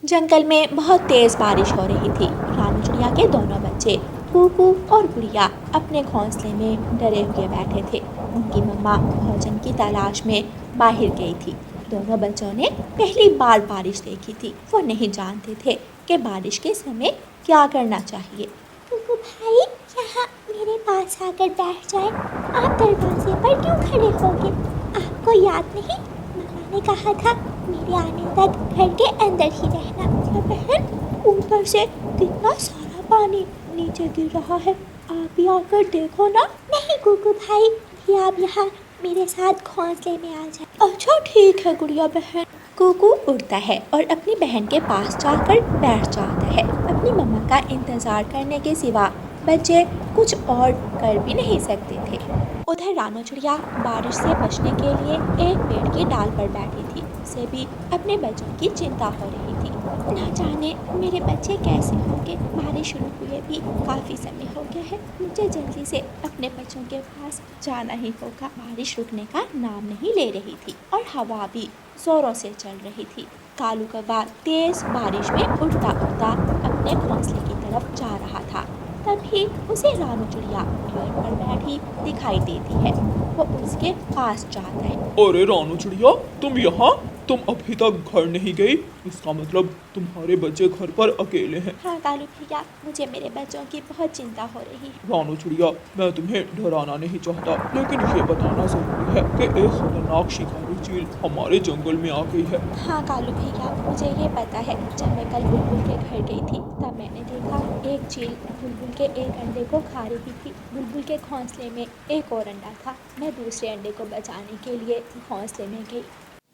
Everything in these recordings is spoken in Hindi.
जंगल में बहुत तेज बारिश हो रही थी। रानू चिड़िया के दोनों बच्चे कूकू और गुड़िया अपने घोंसले में डरे हुए बैठे थे। उनकी मम्मा भोजन की तलाश में बाहर गई थी। दोनों बच्चों ने पहली बार बारिश देखी थी। वो नहीं जानते थे कि बारिश के समय क्या करना चाहिए। कुकू भाई, यहाँ मेरे पास आकर बैठ जाए। आप दरवाजे पर क्यों खड़े होगे? आपको याद नहीं, मम्मा ने कहा था मेरे आने तक घर के अंदर ही रहना। बहन, ऊपर से कितना सारा पानी नीचे गिर रहा है, आप भी आकर देखो ना। नहीं कुकू भाई, अभी आप यहाँ मेरे साथ घोंसले में आ जाए। अच्छा ठीक है गुड़िया बहन। कूकू उड़ता है और अपनी बहन के पास जाकर बैठ जाता है। अपनी मम्मा का इंतजार करने के सिवा बच्चे कुछ और कर भी नहीं सकते थे। उधर रानू चिड़िया बारिश से बचने के लिए एक पेड़ की डाल पर बैठी थी। उसे भी अपने बच्चों की चिंता हो रही थी। ना जाने मेरे बच्चे कैसे होंगे। बारिश शुरू हुए भी काफ़ी समय हो गया है। मुझे जल्दी से अपने बच्चों के पास जाना ही होगा। बारिश रुकने का नाम नहीं ले रही थी और हवा भी जोरों से चल रही थी। कालू कौवा तेज बारिश में उड़ता उड़ता अपने घोंसले की तरफ जा रहा था। तभी उसे रानू चिड़िया पेड़ पर बैठी दिखाई देती है। वो उसके पास जाता है। अरे रानू चिड़िया, तुम यहाँ? तुम अभी तक घर नहीं गई? इसका मतलब तुम्हारे बच्चे घर पर अकेले हैं। हाँ कालू भैया, मुझे मेरे बच्चों की बहुत चिंता हो रही है। रानू चिड़िया, मैं तुम्हें डराना नहीं चाहता, लेकिन ये बताना जरूरी है कि एक खतरनाक शिकारी चील हमारे जंगल में आ गई है। हाँ कालू भैया, मुझे ये पता है। जब मैं कल बुलबुल के घर गई थी तब मैंने देखा एक चील बुलबुल के एक अंडे को खा रही थी। बुलबुल के घोंसले में एक और अंडा था। मैं दूसरे अंडे को बचाने के लिए घोंसले में गई।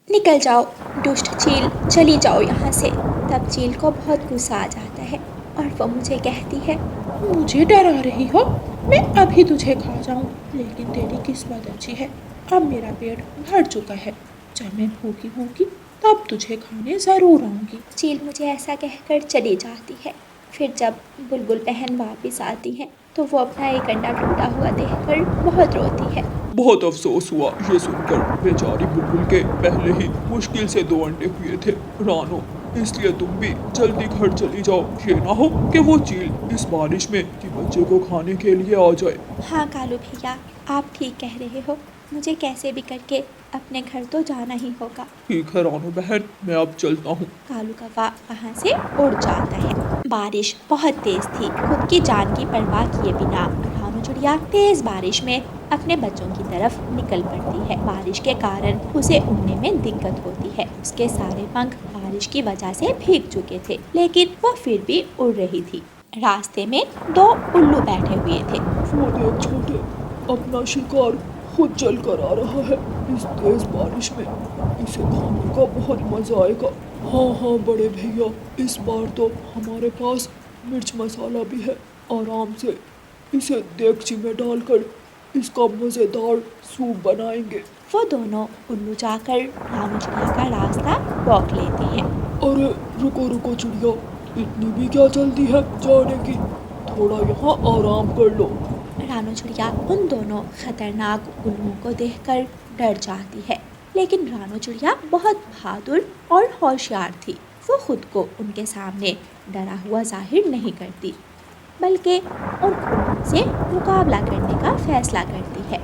निकल जाओ दुष्ट चील, चली जाओ यहाँ से। तब चील को बहुत गुस्सा आ जाता है और वो मुझे कहती है, मुझे डरा रही हो? मैं अभी तुझे खा जाऊं, लेकिन तेरी किस्मत अच्छी है, अब मेरा पेट भर चुका है। जब मैं भूखी होंगी तब तुझे खाने ज़रूर आऊंगी। चील मुझे ऐसा कहकर चली जाती है। फिर जब बुलबुल बहन वापस आती है तो वो अपना एक अंडा टूटा हुआ देखकर बहुत रोती है। बहुत अफसोस हुआ ये सुनकर। बेचारी बुलबुल के पहले ही मुश्किल से 2 अंडे हुए थे। रानो, इसलिए तुम भी जल्दी घर चली जाओ। ये ना हो कि वो चील इस बारिश में कि बच्चे को खाने के लिए आ जाए। हाँ कालू भैया, आप ठीक कह रहे हो। मुझे कैसे भी करके अपने घर तो जाना ही होगा। ठीक है रानो बहन, मैं अब चलता हूँ। कालू कौवा वहाँ से उड़ जाता है। बारिश बहुत तेज थी। खुद की जान की परवाह किए बिना रानू चिड़िया तेज बारिश में अपने बच्चों की तरफ निकल पड़ती है। बारिश के कारण उसे उड़ने में दिक्कत होती है। उसके सारे पंख बारिश की वजह से भीग चुके थे, लेकिन वो फिर भी उड़ रही थी। रास्ते में 2 उल्लू बैठे हुए थे। वो देख छोटे, अपना शिकार खुद चल कर आ रहा है। इस तेज बारिश में इसे खाने का बहुत मजा आएगा। हाँ हाँ बड़े भैया, इस बार तो हमारे पास मिर्च मसाला भी है। आराम से इसे देगची में डालकर इसका मज़ेदार सूप बनाएंगे। वो दोनों उल्लू जाकर रानू चिड़िया का रास्ता रोक लेते हैं। अरे रुको रुको चिड़िया, इतनी भी क्या जल्दी है जाने की? थोड़ा यहाँ आराम कर लो। रानू चिड़िया उन दोनों खतरनाक उल्लुओं को देखकर डर जाती है, लेकिन रानू चिड़िया बहुत बहादुर और होशियार थी। वो खुद को उनके सामने डरा हुआ जाहिर नहीं करती, बल्कि उन उल्लुओं से मुकाबला करने का फैसला करती है।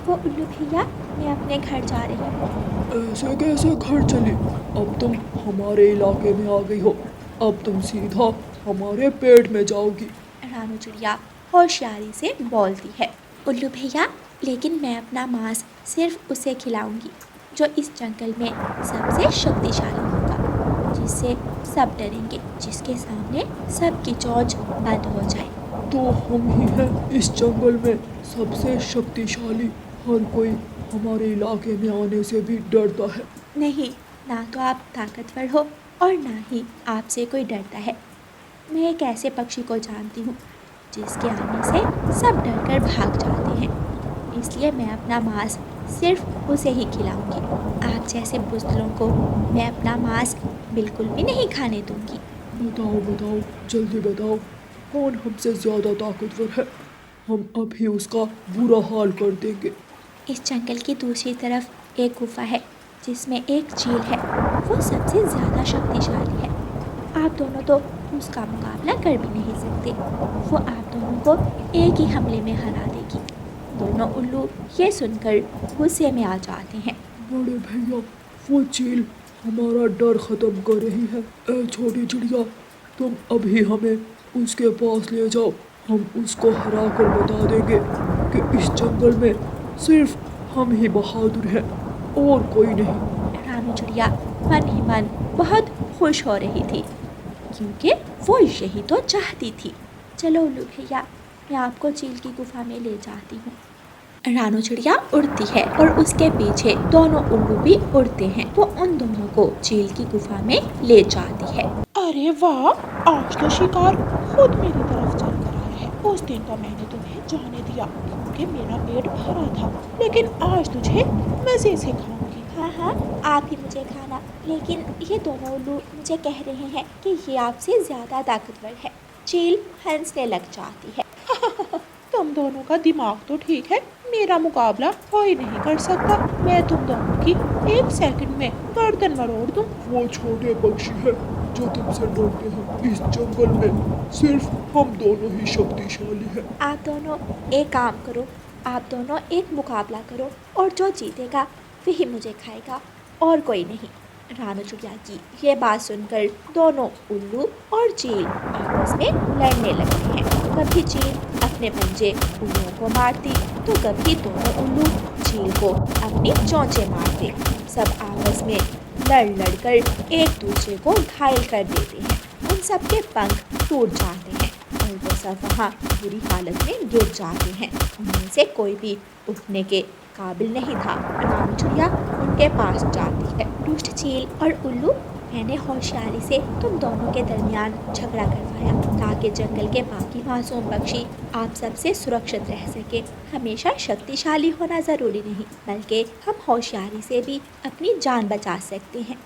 वो उल्लू भैया, मैं अपने घर जा रही हूँ। ऐसे कैसे घर चली? अब तुम हमारे इलाके में आ गई हो। अब तुम सीधा हमारे पेट में जाओगी। रानू चिड़िया होशियारी से बोलती है। उल्लू भैया, लेकिन मैं अपना मांस सिर्फ उसे खिलाऊंगी जो इस जंगल में सबसे शक्तिशाली होगा, जिससे सब डरेंगे, जिसके सामने सबकी चोंच बंद हो जाए। तो हम ही हैं इस जंगल में सबसे शक्तिशाली। हर कोई हमारे इलाके में आने से भी डरता है। नहीं, ना तो आप ताकतवर हो और ना ही आपसे कोई डरता है। मैं एक ऐसे पक्षी को जानती हूँ जिसके आने से सब डरकर भाग जाते हैं, इसलिए मैं अपना मांस सिर्फ उसे ही खिलाऊंगी। आप जैसे बुज़दिलों को मैं अपना मांस बिल्कुल भी नहीं खाने दूंगी। बताओ बताओ, जल्दी बताओ, कौन हमसे ज़्यादा ताकतवर है? हम अभी उसका बुरा हाल कर देंगे। इस जंगल की दूसरी तरफ एक गुफा है जिसमें एक चील है। वो सबसे ज़्यादा शक्तिशाली है। आप दोनों तो उसका मुकाबला कर भी नहीं सकते। वो आप दोनों को एक ही हमले में हरा देगी। दोनों उल्लू ये सुनकर गुस्से में आ जाते हैं। बड़े भैया, वो चील हमारा डर खत्म कर रही है। ए छोटी चिड़िया, तुम अभी हमें उसके पास ले जाओ। हम उसको हरा कर बता देंगे कि इस जंगल में सिर्फ हम ही बहादुर हैं और कोई नहीं। रानू चिड़िया मन ही मन बहुत खुश हो रही थी, क्योंकि वो यही तो चाहती थी। चलो उल्लू भैया, मैं आपको चील की गुफा में ले जाती हूँ। रानू चिड़िया उड़ती है और उसके पीछे दोनों उल्लू भी उड़ते हैं। वो उन दोनों को चील की गुफा में ले जाती है। अरे वाह, आज तो शिकार खुद मेरी तरफ चल कर आया है। उस दिन तो मैंने तुम्हें जाने दिया क्योंकि मेरा पेट भरा था, लेकिन आज तुझे मजे से खाऊंगी। हाँ हाँ, आप ही मुझे खाना, लेकिन ये दोनों उल्लू मुझे कह रहे हैं कि ये आपसे ज़्यादा ताकतवर है। चील हंसने लग जाती है। तुम दोनों का दिमाग तो ठीक है, मेरा मुकाबला कोई नहीं कर सकता। मैं तुम दोनों की 1 सेकंड में गर्दन मरोड़ दूं। वो छोटे पक्षी है जो तुमसे डरते हैं। इस जंगल में सिर्फ हम दोनों ही शक्तिशाली हैं। आप दोनों एक काम करो, आप दोनों एक मुकाबला करो और जो जीतेगा वही मुझे खाएगा और कोई नहीं। रानू चिड़िया की ये बात सुनकर दोनों उल्लू और चील आपस में लड़ने लगते हैं। कभी चील अपने पंजे उल्लुओं को मारती तो कभी दोनों उल्लू चील को अपनी चोंचें मारते। सब आपस में लड़ कर एक दूसरे को घायल कर देते हैं। उन सब के पंख टूट जाते हैं और वो सब वहाँ बुरी हालत में गिर जाते हैं। उनमें से कोई भी उठने के काबिल नहीं था। रानू चिड़िया उनके पास जाती है। दुष्ट चील और उल्लू, मैंने होशियारी से तुम दोनों के दरमियान झगड़ा करवाया ताकि जंगल के बाकी मासूम पक्षी आप सबसे सुरक्षित रह सके। हमेशा शक्तिशाली होना ज़रूरी नहीं, बल्कि हम होशियारी से भी अपनी जान बचा सकते हैं।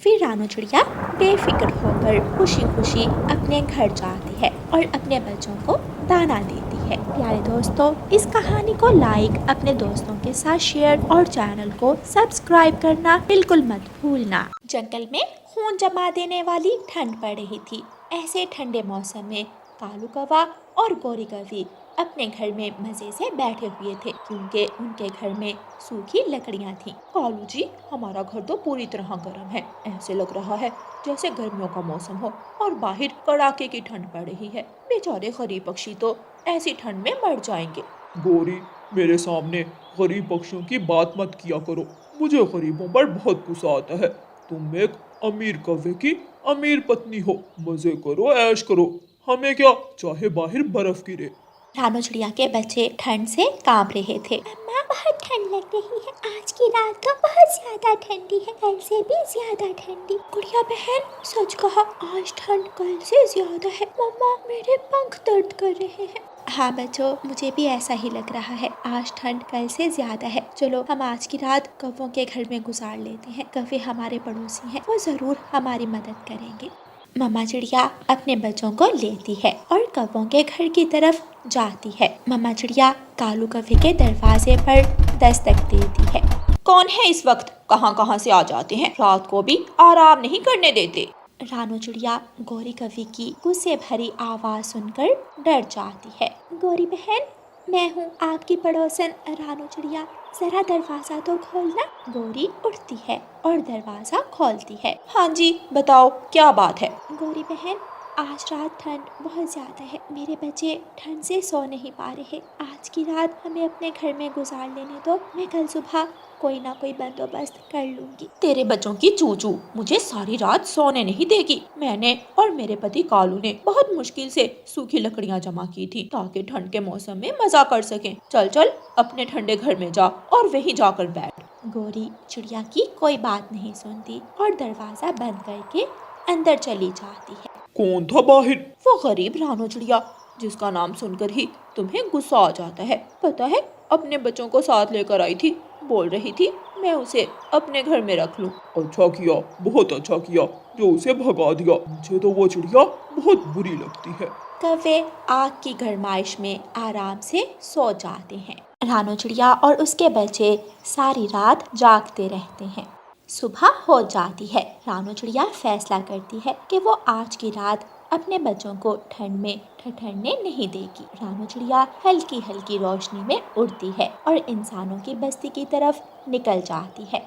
फिर रानू चिड़िया बेफिक्र होकर खुशी खुशी अपने घर जाती है और अपने बच्चों को दाना देती है। प्यारे दोस्तों, इस कहानी को लाइक, अपने दोस्तों के साथ शेयर और चैनल को सब्सक्राइब करना बिल्कुल मत भूलना। जंगल में खून जमा देने वाली ठंड पड़ रही थी। ऐसे ठंडे मौसम में कालू कौवा और गोरी कौवी अपने घर में मज़े से बैठे हुए थे, क्योंकि उनके घर में सूखी लकड़ियां थीं। कालू जी, हमारा घर तो पूरी तरह गर्म है। ऐसे लग रहा है जैसे गर्मियों का मौसम हो और बाहर कड़ाके की ठंड पड़ रही है। बेचारे गरीब पक्षी तो ऐसी ठंड में मर जाएंगे। गोरी, मेरे सामने गरीब पक्षियों की बात मत किया करो। मुझे गरीबों पर बहुत गुस्सा आता है। तुम एक अमीर कौवे की अमीर पत्नी हो। मजे करो, ऐश करो। हमें क्या, चाहे बाहर बर्फ गिरे। रानू चिड़िया के बच्चे ठंड से कांप रहे थे। अम्मा, बहुत ठंड लग रही है। आज की रात तो बहुत ज्यादा ठंडी है, कल से भी ज्यादा ठंडी। गुड़िया बहन, सच कहा, आज ठंड कल से ज्यादा है। मम्मा, मेरे पंख दर्द कर रहे हैं। हाँ बच्चों, मुझे भी ऐसा ही लग रहा है। आज ठंड कल से ज्यादा है। चलो हम आज की रात कौवों के घर में गुजार लेते हैं। कौवे हमारे पड़ोसी हैं, वो जरूर हमारी मदद करेंगे। मम्मा चिड़िया अपने बच्चों को लेती है और कौवों के घर की तरफ जाती है। मम्मा चिड़िया कालू कौवे के दरवाजे पर दस्तक देती है। कौन है इस वक्त? कहाँ कहाँ से आ जाते हैं, रात को भी आराम नहीं करने देते। रानू चिड़िया गोरी कौवे की गुस्से भरी आवाज़ सुनकर डर जाती है। गोरी बहन, मैं हूँ आपकी पड़ोसन रानू चिड़िया, जरा दरवाज़ा तो खोलना। गोरी उठती है और दरवाज़ा खोलती है। हाँ जी, बताओ क्या बात है। गोरी बहन, आज रात ठंड बहुत ज़्यादा है। मेरे बच्चे ठंड से सो नहीं पा रहे। आज की रात हमें अपने घर में गुजार लेने दो। मैं कल सुबह कोई ना कोई बंदोबस्त कर लूँगी। तेरे बच्चों की चूचू मुझे सारी रात सोने नहीं देगी। मैंने और मेरे पति कालू ने बहुत मुश्किल से सूखी लकड़ियाँ जमा की थी ताकि ठंड के मौसम में मजा कर सकें। चल चल अपने ठंडे घर में जा और वहीं जाकर बैठ। गोरी चिड़िया की कोई बात नहीं सुनती और दरवाज़ा बंद करके अंदर चली जाती है। कौन था बाहर? वो गरीब रानू चिड़िया, जिसका नाम सुनकर ही तुम्हें गुस्सा आ जाता है। पता है, अपने बच्चों को साथ लेकर आई थी। बोल रही थी मैं उसे अपने घर में रख लूं। अच्छा किया, बहुत अच्छा किया जो उसे भगा दिया। मुझे तो वो चिड़िया बहुत बुरी लगती है। कौवे आग की गरमाइश में आराम से सो जाते हैं। रानू चिड़िया और उसके बच्चे सारी रात जागते रहते हैं। सुबह हो जाती है। रानू चिड़िया फैसला करती है कि वो आज की रात अपने बच्चों को ठंड में ठठरने नहीं देगी। रानू चिड़िया हल्की हल्की रोशनी में उड़ती है और इंसानों की बस्ती की तरफ निकल जाती है।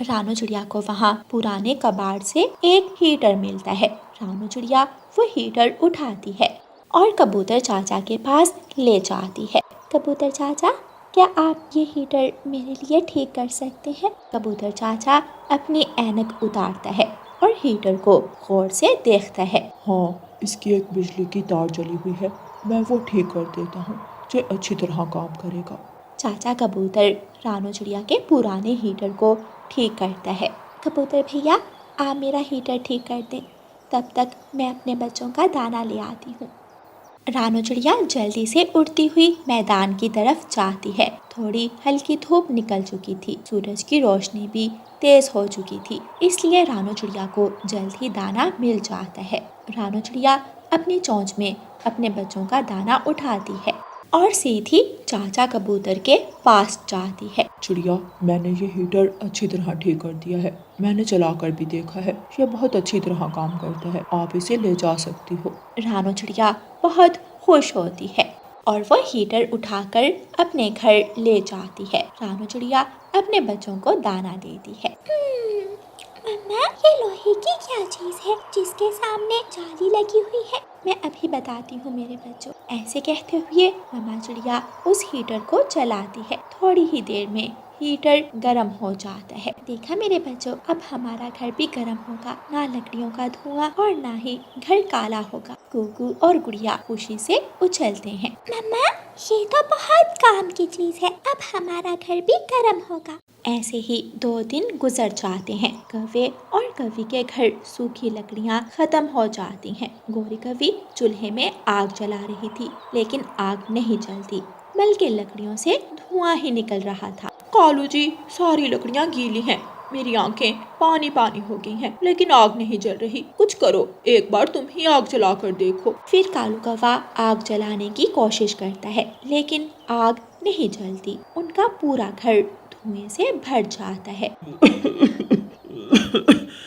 रानू चिड़िया को वहाँ पुराने कबाड़ से एक हीटर मिलता है। रानू चिड़िया वो हीटर उठाती है और कबूतर चाचा के पास ले जाती है। कबूतर चाचा, क्या आप ये हीटर मेरे लिए ठीक कर सकते हैं? कबूतर चाचा अपनी ऐनक उतारता है और हीटर को गौर से देखता है। हाँ, इसकी एक बिजली की तार जली हुई है, मैं वो ठीक कर देता हूँ, जो अच्छी तरह काम करेगा। चाचा कबूतर रानू चिड़िया के पुराने हीटर को ठीक करता है। कबूतर भैया, आप मेरा हीटर ठीक कर दें, तब तक मैं अपने बच्चों का दाना ले आती हूँ। रानू चिड़िया जल्दी से उड़ती हुई मैदान की तरफ जाती है। थोड़ी हल्की धूप निकल चुकी थी, सूरज की रोशनी भी तेज हो चुकी थी, इसलिए रानू चिड़िया को जल्द ही दाना मिल जाता है। रानू चिड़िया अपनी चोंच में अपने बच्चों का दाना उठाती है और सीधी चाचा कबूतर के पास जाती है। चिड़िया, मैंने ये हीटर अच्छी तरह ठीक कर दिया है, मैंने चलाकर भी देखा है, ये बहुत अच्छी तरह काम करता है, आप इसे ले जा सकती हो। रानू चिड़िया बहुत खुश होती है और वो हीटर उठाकर अपने घर ले जाती है। रानू चिड़िया अपने बच्चों को दाना देती है। मम्मा, ये लोहे की क्या चीज है जिसके सामने जाली लगी हुई है? मैं अभी बताती हूँ मेरे बच्चों। ऐसे कहते हुए मम्मा चिड़िया उस हीटर को चलाती है। थोड़ी ही देर में हीटर गर्म हो जाता है। देखा मेरे बच्चों, अब हमारा घर भी गर्म होगा, ना लकड़ियों का धुआं और ना ही घर काला होगा। कुकू और गुड़िया खुशी से उछलते हैं। मम्मा, ये तो बहुत काम की चीज है, अब हमारा घर भी गर्म होगा। ऐसे ही 2 दिन गुजर जाते हैं। कौवे और कवि के घर सूखी लकड़ियां खत्म हो जाती हैं। गोरी कवि चूल्हे में आग जला रही थी, लेकिन आग नहीं जलती, बल्कि लकड़ियों से धुआं ही निकल रहा था। कालू जी, सारी लकड़ियाँ गीली हैं, मेरी आंखें पानी पानी हो गई हैं, लेकिन आग नहीं जल रही। कुछ करो, एक बार तुम ही आग जला कर देखो। फिर कालू कौवा आग जलाने की कोशिश करता है, लेकिन आग नहीं जलती। उनका पूरा घर धुएं से भर जाता है।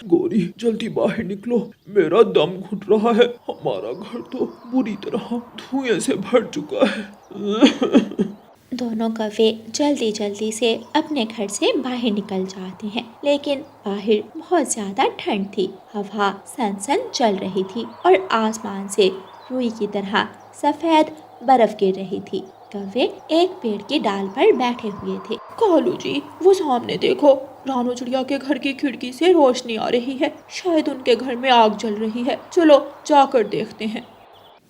गोरी, जल्दी बाहर निकलो, मेरा दम घुट रहा है, हमारा घर तो बुरी तरह धुएं से भर चुका है। दोनों कौवे जल्दी जल्दी से अपने घर से बाहर निकल जाते हैं, लेकिन बाहर बहुत ज्यादा ठंड थी। हवा सन चल रही थी और आसमान से रुई की तरह सफेद बर्फ गिर रही थी। कौवे एक पेड़ की डाल पर बैठे हुए थे। कालू जी, वो सामने देखो, रानू चिड़िया के घर की खिड़की से रोशनी आ रही है, शायद उनके घर में आग जल रही है, चलो जाकर देखते हैं।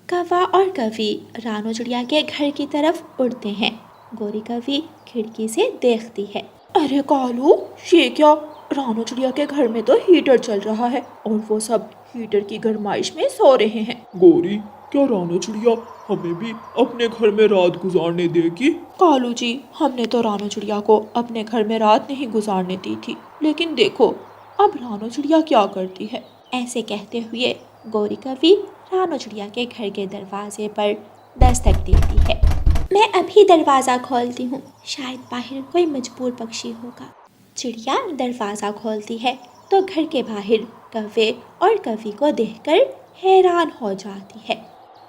कौवा और कवि रानू चिड़िया के घर की तरफ उड़ते हैं। गोरी कवि खिड़की से देखती है। अरे कालू, ये क्या, रानू चिड़िया के घर में तो हीटर चल रहा है और वो सब हीटर की गर्माइश में सो रहे हैं। गोरी, क्या रानू चिड़िया हमें भी अपने घर में रात गुजारने देगी? कालू जी, हमने तो रानू चिड़िया को अपने घर में रात नहीं गुजारने दी थी, लेकिन देखो अब रानू चिड़िया क्या करती है। ऐसे कहते हुए गोरी कवि रानू चिड़िया के घर के दरवाजे पर दस्तक देती है। मैं अभी दरवाज़ा खोलती हूँ, शायद बाहर कोई मजबूर पक्षी होगा। चिड़िया दरवाज़ा खोलती है तो घर के बाहर कौवे और कवि को देखकर हैरान हो जाती है।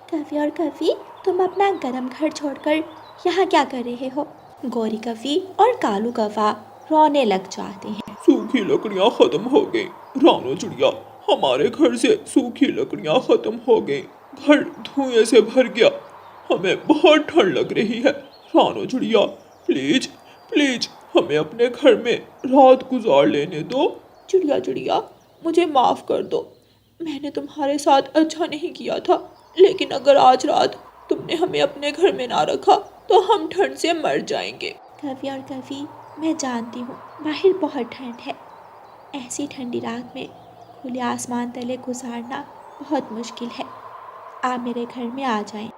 कवि और कवि, तुम अपना गर्म घर छोड़कर यहाँ क्या कर रहे हो? गोरी कवि और कालू कौवा रोने लग जाते हैं। सूखी लकड़ियाँ खत्म हो गई रानू चिड़िया, हमारे घर से सूखी लकड़ियाँ खत्म हो गई, घर धुएं से भर गया, हमें बहुत ठंड लग रही है। रानू चिड़िया, प्लीज प्लीज हमें अपने घर में रात गुजार लेने दो। चिड़िया चिड़िया, मुझे माफ़ कर दो, मैंने तुम्हारे साथ अच्छा नहीं किया था, लेकिन अगर आज रात तुमने हमें अपने घर में ना रखा तो हम ठंड से मर जाएंगे। कवि और कवि, मैं जानती हूँ बाहर बहुत ठंड है, ऐसी ठंडी रात में खुले आसमान तले गुजारना बहुत मुश्किल है, आप मेरे घर में आ जाएं।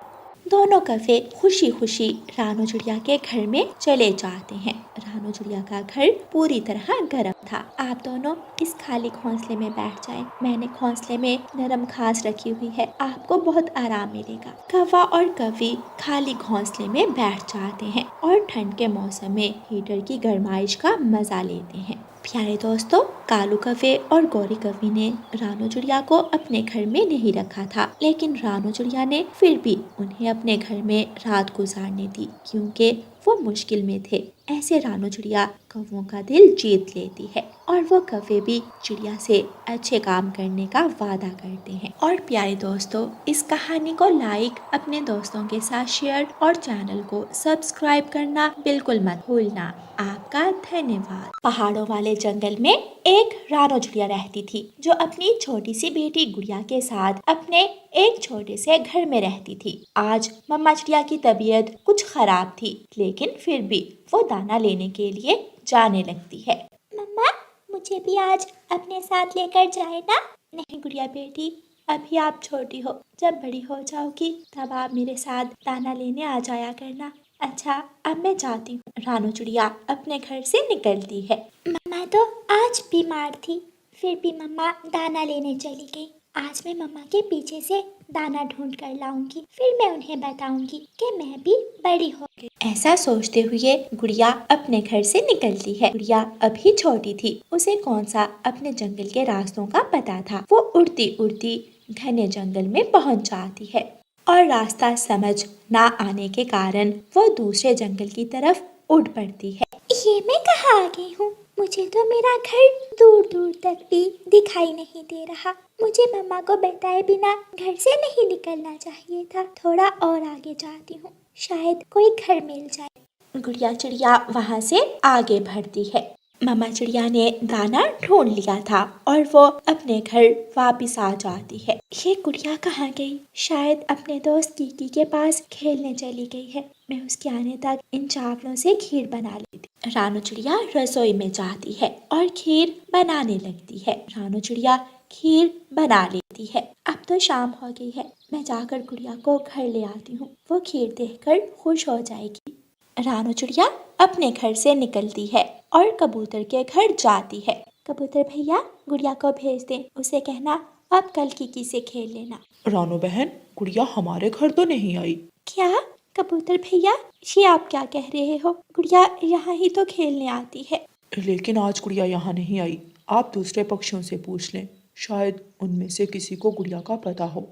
दोनों कौवे खुशी खुशी रानू चिड़िया के घर में चले जाते हैं। रानू चिड़िया का घर पूरी तरह गर्म था। आप दोनों इस खाली घोंसले में बैठ जाएं। मैंने घोंसले में नरम घास रखी हुई है, आपको बहुत आराम मिलेगा। कौवा और कवि खाली घोंसले में बैठ जाते हैं और ठंड के मौसम में हीटर की गर्माइश का मजा लेते हैं। प्यारे दोस्तों, कालू कौवे और गौरी कौवी ने रानू चिड़िया को अपने घर में नहीं रखा था, लेकिन रानू चिड़िया ने फिर भी उन्हें अपने घर में रात गुजारने दी क्योंकि वो मुश्किल में थे। ऐसे रानू चिड़िया कौवों का दिल जीत लेती है और वो कौवे भी चिड़िया से अच्छे काम करने का वादा करते हैं। और प्यारे दोस्तों, इस कहानी को लाइक, अपने दोस्तों के साथ शेयर और चैनल को सब्सक्राइब करना बिल्कुल मत भूलना। आपका धन्यवाद। पहाड़ों वाले जंगल में एक रानू चिड़िया रहती थी जो अपनी छोटी सी बेटी गुड़िया के साथ अपने एक छोटे से घर में रहती थी। आज मम्मा चिड़िया की तबीयत कुछ खराब थी, लेकिन फिर भी वो दाना लेने के लिए जाने लगती है। मम्मा, मुझे भी आज अपने साथ लेकर जाए ना? नहीं गुड़िया बेटी, अभी आप छोटी हो, जब बड़ी हो जाओगी तब आप मेरे साथ दाना लेने आ जाया करना। अच्छा, अब मैं जाती हूँ। रानू चिड़िया अपने घर से निकलती है। मम्मा तो आज बीमार थी, फिर भी मम्मा दाना लेने चली गई। आज मैं मम्मा के पीछे से दाना ढूंढ कर लाऊंगी, फिर मैं उन्हें बताऊंगी कि मैं भी बड़ी हो गई। ऐसा सोचते हुए गुड़िया अपने घर से निकलती है। गुड़िया अभी छोटी थी, उसे कौन सा अपने जंगल के रास्तों का पता था। वो उड़ती उड़ती घने जंगल में पहुंच जाती है और रास्ता समझ ना आने के कारण वो दूसरे जंगल की तरफ उड़ पड़ती है। ये मैं कहाँ आ गई हूँ? मुझे तो मेरा घर दूर दूर तक भी दिखाई नहीं दे रहा। मुझे मम्मा को बताए बिना घर से नहीं निकलना चाहिए था। थोड़ा और आगे जाती हूँ, शायद कोई घर मिल जाए। गुड़िया चिड़िया वहाँ से आगे बढ़ती है। मम्मा चिड़िया ने दाना ढूंढ लिया था और वो अपने घर वापस आ जाती है। ये गुड़िया कहाँ गई? शायद अपने दोस्त कीकी के पास खेलने चली गई है। मैं उसके आने तक इन चावलों से खीर बना लेती। रानू चिड़िया रसोई में जाती है और खीर बनाने लगती है। रानू चिड़िया खीर बना लेती है। अब तो शाम हो गई है, मैं जाकर गुड़िया को घर ले आती हूँ। वो खीर देखकर खुश हो जाएगी। रानू चिड़िया अपने घर से निकलती है और कबूतर के घर जाती है। कबूतर भैया, गुड़िया को भेज दें, उसे कहना अब कल कीकी से खेल लेना। रानू बहन, गुड़िया हमारे घर तो नहीं आई। क्या? कबूतर भैया, ये आप क्या कह रहे हो? गुड़िया यहाँ ही तो खेलने आती है। लेकिन आज गुड़िया यहाँ नहीं आई। आप दूसरे पक्षियों से पूछ लें, शायद उनमें से किसी को गुड़िया का पता हो।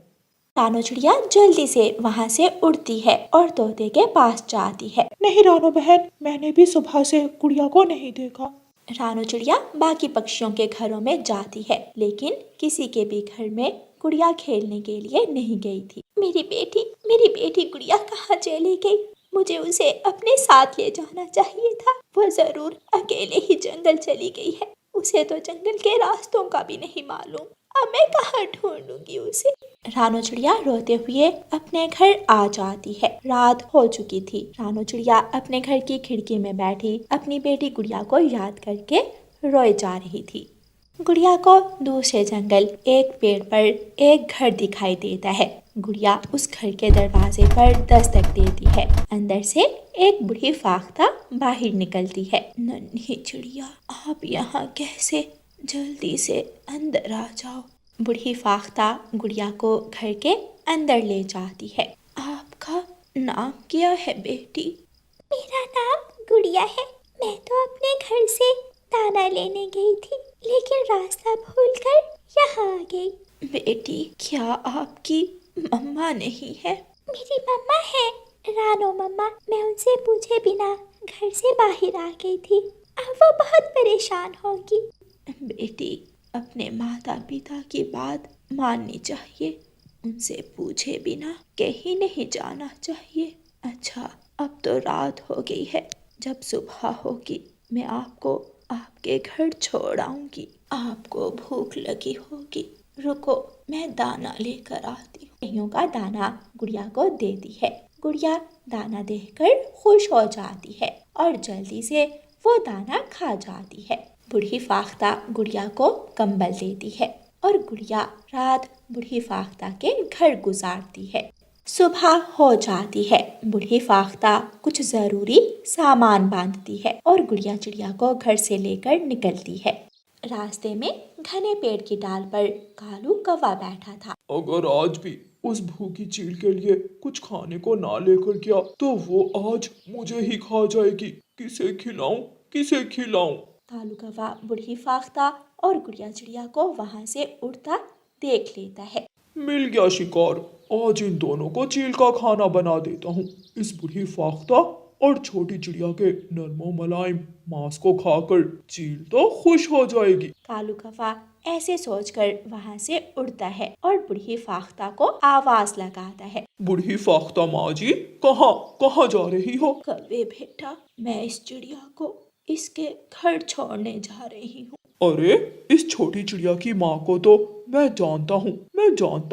रानू चिड़िया जल्दी से वहाँ से उड़ती है और तोते के पास जाती है। नहीं रानू बहन, मैंने भी सुबह से गुड़िया को नहीं देखा। रानू चिड़िया बाकी पक्षियों के घरों में जाती है, लेकिन किसी के भी घर में गुड़िया खेलने के लिए नहीं गई थी। मेरी बेटी गुड़िया कहाँ चली गई? मुझे उसे अपने साथ ले जाना चाहिए था। वो जरूर अकेले ही जंगल चली गई है। उसे तो जंगल के रास्तों का भी नहीं मालूम। अब मैं कहाँ ढूंढूंगी उसे? रानू चिड़िया रोते हुए अपने घर आ जाती है। रात हो चुकी थी। रानू चिड़िया अपने घर की खिड़की में बैठी अपनी बेटी गुड़िया को याद करके रोए जा रही थी। गुड़िया को दूसरे जंगल एक पेड़ पर एक घर दिखाई देता है। गुड़िया उस घर के दरवाजे पर दस्तक देती है। अंदर से एक बूढ़ी फाख्ता बाहर निकलती है। नन्ही चिड़िया, आप यहाँ कैसे? जल्दी से अंदर आ जाओ। बूढ़ी फाख्ता गुड़िया को घर के अंदर ले जाती है। आपका नाम क्या है बेटी? मेरा नाम गुड़िया है। मैं तो अपने घर से दाना लेने गई थी, लेकिन रास्ता भूलकर यहाँ आ गई। बेटी, क्या आपकी मम्मा नहीं है? मेरी मम्मा है, रानो मम्मा। मैं उनसे पूछे बिना घर से बाहर आ गई थी। अब वो बहुत परेशान होगी। बेटी, अपने माता पिता की बात माननी चाहिए। उनसे पूछे बिना कहीं नहीं जाना चाहिए। अच्छा, अब तो रात हो गई है। जब सुबह होगी मैं आपको आपके घर छोड़ आऊंगी। आपको भूख लगी होगी, रुको मैं दाना लेकर आती हूँ। गेहूं का दाना गुड़िया को देती है। गुड़िया दाना देखकर खुश हो जाती है और जल्दी से वो दाना खा जाती है। बूढ़ी फाख्ता गुड़िया को कंबल देती है और गुड़िया रात बूढ़ी फाख्ता के घर गुजारती है। सुबह हो जाती है। बूढ़ी फाख्ता कुछ जरूरी सामान बांधती है और गुड़िया चिड़िया को घर से लेकर निकलती है। रास्ते में घने पेड़ की डाल पर कालू कौवा बैठा था। अगर आज भी उस भूखी चील के लिए कुछ खाने को ना लेकर गया तो वो आज मुझे ही खा जाएगी। किसे खिलाऊं, किसे खिलाऊं? कालू कौवा बूढ़ी फाख्ता और गुड़िया चिड़िया को वहाँ से उड़ता देख लेता है। मिल गया शिकार। आज इन दोनों को चील का खाना बना देता हूँ। इस बूढ़ी फाख्ता और छोटी चिड़िया के नरमो मुलायम मांस को खाकर चील तो खुश हो जाएगी। कालू कौवा ऐसे सोचकर वहाँ से उड़ता है और बूढ़ी फाख्ता को आवाज लगाता है। बूढ़ी फाख्ता माँ जी, कहाँ कहाँ जा रही हो? कौवे बेटा, मैं इस चिड़िया को इसके घर छोड़ने जा रही हूँ। अरे, इस छोटी चिड़िया की माँ को तो मैं जानता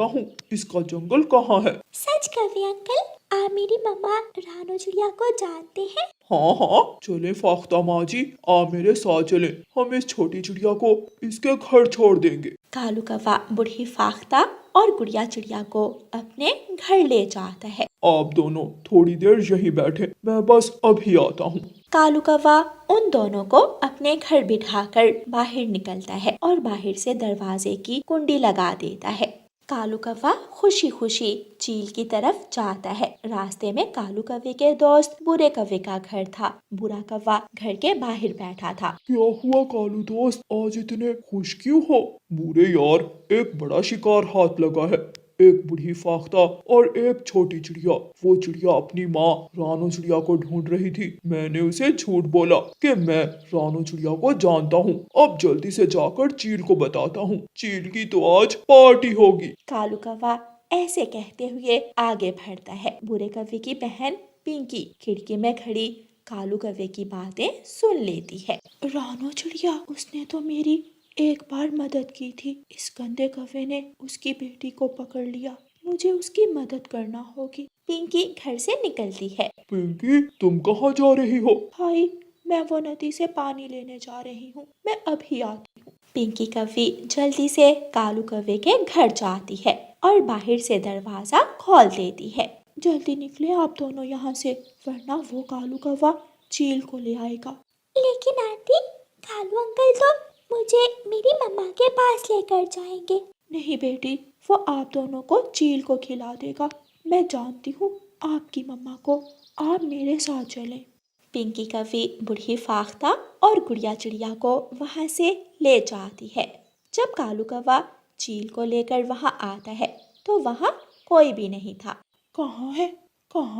हूँ। इसका जंगल कहाँ है? सच कवे अंकल, आप मेरी मम्मा रानो चिड़िया को जानते हैं? हाँ, चले फाख्ता माँ जी, आप मेरे साथ चले। हम इस छोटी चिड़िया को इसके घर छोड़ देंगे। कालू कौवा बूढ़ी फाख्ता और गुड़िया चिड़िया को अपने घर ले जाता है। आप दोनों थोड़ी देर यहीं बैठे, मैं बस अभी आता हूँ। कालू कौवा उन दोनों को अपने घर बिठाकर बाहर निकलता है और बाहर से दरवाजे की कुंडी लगा देता है। कालू कौवा खुशी खुशी चील की तरफ जाता है। रास्ते में कालू कौवे के दोस्त बुरे कौवे का घर था। बुरा कौवा घर के बाहर बैठा था। क्या हुआ कालू दोस्त, आज इतने खुश क्यों हो? बुरे यार, एक बड़ा शिकार हाथ लगा है। एक बूढ़ी फाख्ता और एक छोटी चिड़िया। वो चिड़िया अपनी माँ रानो चिड़िया को ढूंढ रही थी। मैंने उसे झूठ बोला कि मैं रानो चिड़िया को जानता हूँ। अब जल्दी से जाकर चील को बताता हूँ। चील की तो आज पार्टी होगी। कालू कौवा ऐसे कहते हुए आगे बढ़ता है। बुरे कौवे की बहन पिंकी खिड़की में खड़ी कालू कौवे की बातें सुन लेती है। रानो चिड़िया, उसने तो मेरी एक बार मदद की थी। इस गंदे कौवे ने उसकी बेटी को पकड़ लिया। मुझे उसकी मदद करना होगी। पिंकी घर से निकलती है। पिंकी, तुम कहाँ जा रही हो? भाई, मैं वो नदी से पानी लेने जा रही हूँ। मैं अभी आती हूँ। पिंकी कौवी जल्दी से कालू कौवे के घर जाती है और बाहर से दरवाजा खोल देती है। जल्दी निकले आप दोनों यहाँ से, वरना वो कालू कौवा चील को ले आएगा। लेकिन आंटी, कालू अंकल तो मुझे मेरी मम्मा के पास लेकर जाएंगे। नहीं बेटी, वो आप दोनों को चील को खिला देगा। मैं जानती हूँ आपकी मम्मा को। आप मेरे साथ चलें। पिंकी कौवी बूढ़ी फाख्ता और गुड़िया चिड़िया को वहाँ से ले जाती है। जब कालू कौवा चील को लेकर वहाँ आता है तो वहाँ कोई भी नहीं था। कहाँ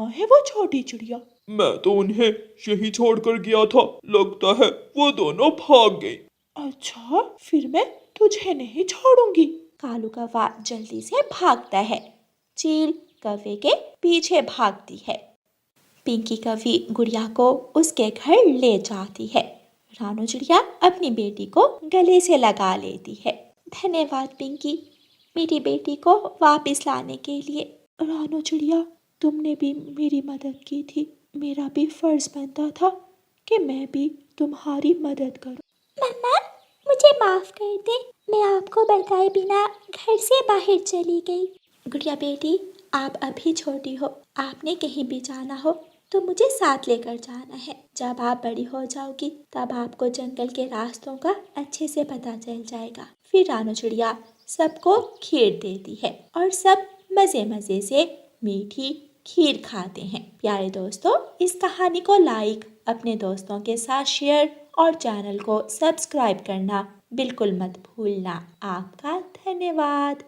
है वो छोटी चिड़िया? मैं तो उन्हें यही छोड़कर गया था। लगता है वो दोनों भाग गई। अच्छा, फिर मैं तुझे नहीं छोड़ूंगी। कालू कौवा जल्दी से भागता है। चील कौवे के पीछे भागती है। पिंकी कौवी गुड़िया को उसके घर ले जाती है। रानो चिड़िया अपनी बेटी को गले से लगा लेती है। धन्यवाद पिंकी, मेरी बेटी को वापस लाने के लिए। रानो चिड़िया, तुमने भी मेरी मदद की थी। मेरा भी फर्ज बनता था कि मैं भी तुम्हारी मदद करूं। मम्मा, मुझे माफ कर दे। मैं आपको बताए बिना घर से बाहर चली गई। गुड़िया बेटी, आप अभी छोटी हो। आपने कहीं भी जाना हो तो मुझे साथ लेकर जाना है। जब आप बड़ी हो जाओगी तब आपको जंगल के रास्तों का अच्छे से पता चल जाएगा। फिर रानो चिड़िया सबको खीर देती है और सब मज़े मज़े से मीठी खीर खाते हैं। प्यारे दोस्तों, इस कहानी को लाइक, अपने दोस्तों के साथ शेयर और चैनल को सब्सक्राइब करना बिल्कुल मत भूलना। आपका धन्यवाद।